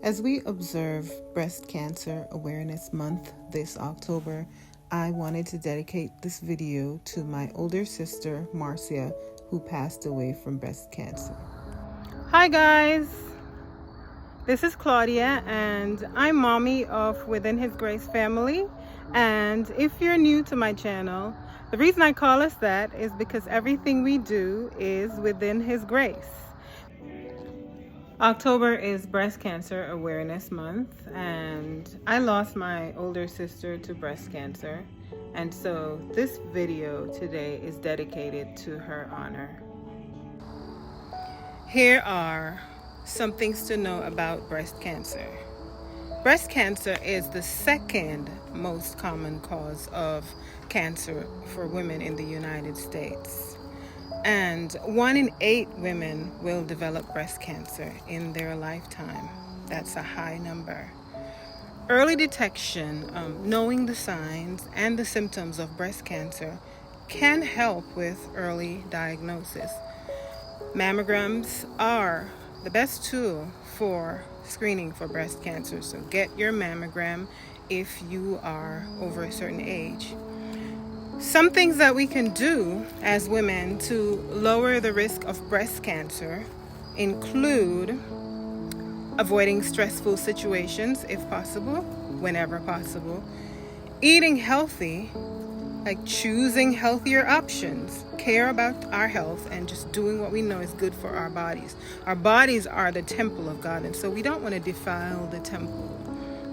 As we observe Breast Cancer Awareness Month this October, I wanted to dedicate this video to my older sister, Marcia, who passed away from breast cancer. Hi guys, this is Claudia and I'm mommy of Within His Grace family. And if you're new to my channel, the reason I call us that is because everything we do is within His grace. October is Breast Cancer Awareness Month, and I lost my older sister to breast cancer, and so this video today is dedicated to her honor. Here are some things to know about breast cancer. Breast cancer is the second most common cause of cancer for women in the United States. And 1 in 8 women will develop breast cancer in their lifetime. That's a high number. Early detection, knowing the signs and the symptoms of breast cancer, can help with early diagnosis. Mammograms are the best tool for screening for breast cancer, so get your mammogram if you are over a certain age. Some things that we can do as women to lower the risk of breast cancer include avoiding stressful situations if possible, whenever possible, eating healthy, like choosing healthier options, care about our health, and just doing what we know is good for our bodies. Our bodies are the temple of God, and so we don't want to defile the temple.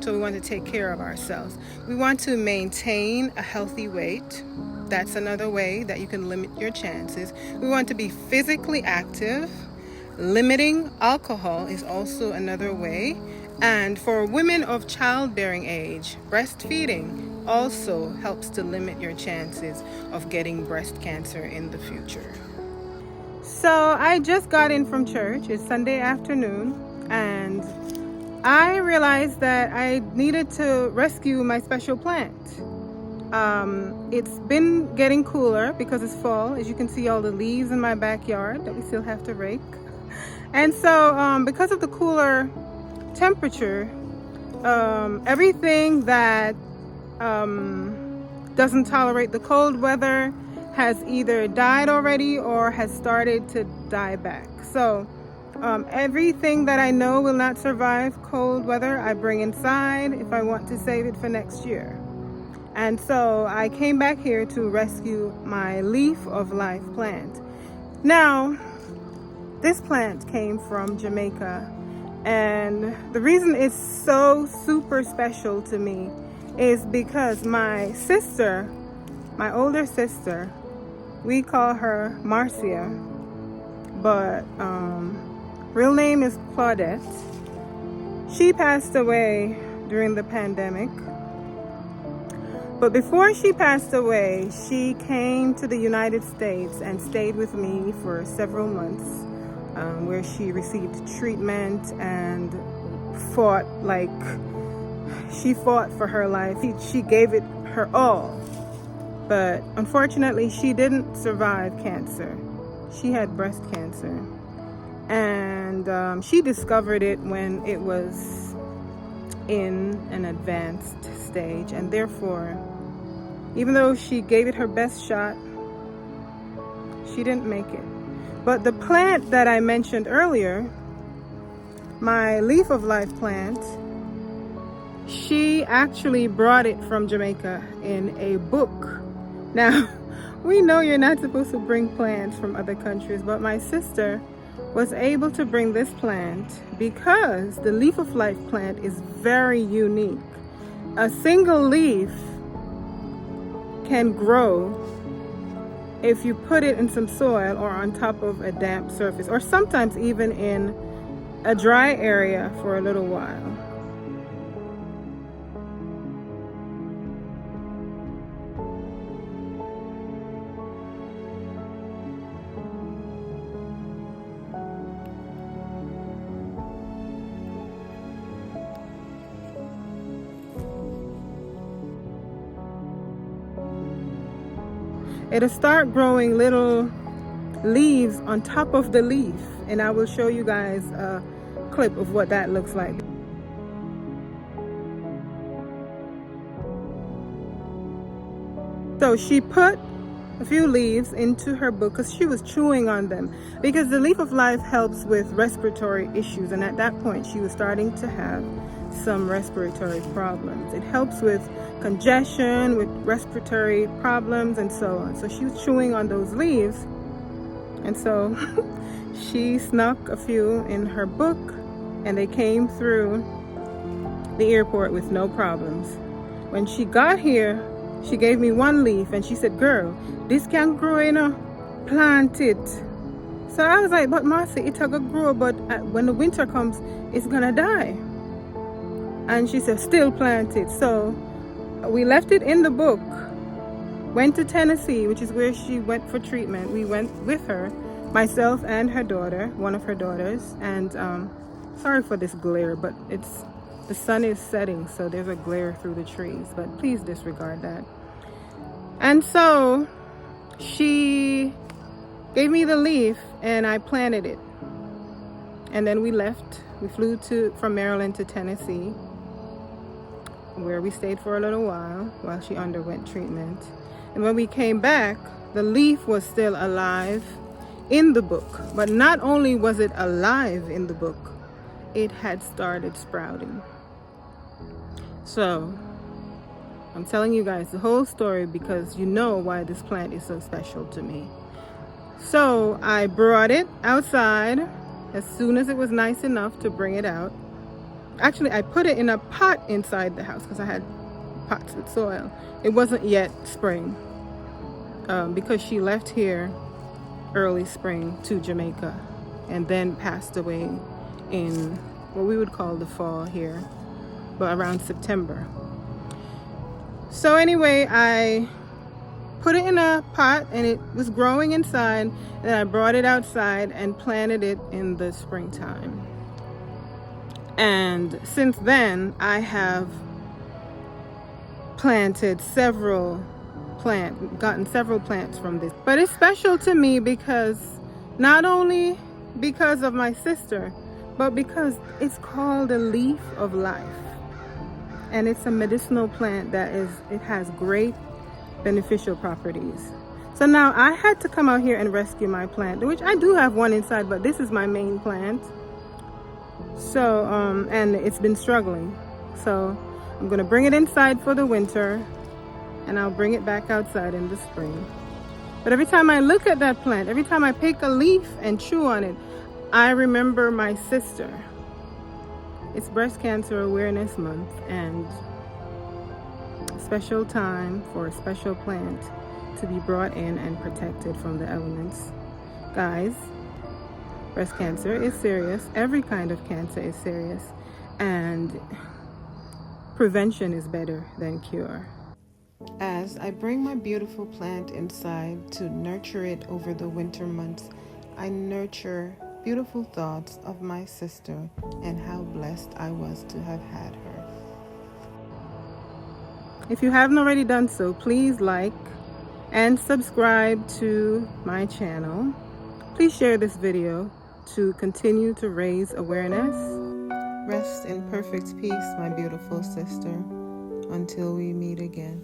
So we want to take care of ourselves. We want to maintain a healthy weight. That's another way that you can limit your chances. We want to be physically active. Limiting alcohol is also another way. And for women of childbearing age, breastfeeding also helps to limit your chances of getting breast cancer in the future. So I just got in from church. It's Sunday afternoon, and I realized that I needed to rescue my special plant. It's been getting cooler because it's fall. As you can see, all the leaves in my backyard that we still have to rake. And so because of the cooler temperature, everything that doesn't tolerate the cold weather has either died already or has started to die back. So everything that I know will not survive cold weather, I bring inside if I want to save it for next year. And so I came back here to rescue my leaf of life plant. Now, this plant came from Jamaica, and the reason it's so super special to me is because my sister, my older sister, we call her Marcia, but real name is Claudette. She passed away during the pandemic. But before she passed away, she came to the United States and stayed with me for several months, where she received treatment and fought for her life. She gave it her all. But unfortunately, she didn't survive cancer. She had breast cancer. And she discovered it when it was in an advanced stage, and therefore, even though she gave it her best shot, she didn't make it. But the plant that I mentioned earlier, my leaf of life plant, she actually brought it from Jamaica in a book. Now, we know you're not supposed to bring plants from other countries, but my sister was able to bring this plant because the leaf of life plant is very unique. A single leaf can grow if you put it in some soil or on top of a damp surface, or sometimes even in a dry area for a little while. It'll start growing little leaves on top of the leaf, and I will show you guys a clip of what that looks like. So she put a few leaves into her book because she was chewing on them, because the leaf of life helps with respiratory issues, and at that point she was starting to have some respiratory problems. It helps with congestion, with respiratory problems, and so on. So she was chewing on those leaves, and so she snuck a few in her book, and they came through the airport with no problems. When she got here, she gave me one leaf and she said, "Girl, this can grow, plant it." So I was like, "But Marcy, it's gonna grow, but when the winter comes, it's gonna die." And she said, "Still plant it." So we left it in the book, went to Tennessee, which is where she went for treatment. We went with her, myself and her daughter, one of her daughters. And sorry for this glare, but the sun is setting, so there's a glare through the trees, but please disregard that. And so she gave me the leaf and I planted it. And then we left. We flew from Maryland to Tennessee, where we stayed for a little while she underwent treatment. And when we came back, the leaf was still alive in the book. But not only was it alive in the book, it had started sprouting. So I'm telling you guys the whole story because you know why this plant is so special to me. So I brought it outside as soon as it was nice enough to bring it out. Actually, I put it in a pot inside the house because I had pots with soil. It wasn't yet spring because she left here early spring to Jamaica and then passed away in what we would call the fall here, but around September. So anyway, I put it in a pot and it was growing inside, and I brought it outside and planted it in the springtime. And since then, I have planted gotten several plants from this. But it's special to me because not only because of my sister, but because it's called a leaf of life. And it's a medicinal plant it has great beneficial properties. So now I had to come out here and rescue my plant, which I do have one inside, but this is my main plant. So, and it's been struggling. So I'm gonna bring it inside for the winter and I'll bring it back outside in the spring. But every time I look at that plant, every time I pick a leaf and chew on it, I remember my sister. It's Breast Cancer Awareness Month and a special time for a special plant to be brought in and protected from the elements. Guys, breast cancer is serious. Every kind of cancer is serious, and prevention is better than cure. As I bring my beautiful plant inside to nurture it over the winter months, I nurture beautiful thoughts of my sister and how blessed I was to have had her. If you haven't already done so, please like and subscribe to my channel. Please share this video to continue to raise awareness. Rest in perfect peace, my beautiful sister, until we meet again.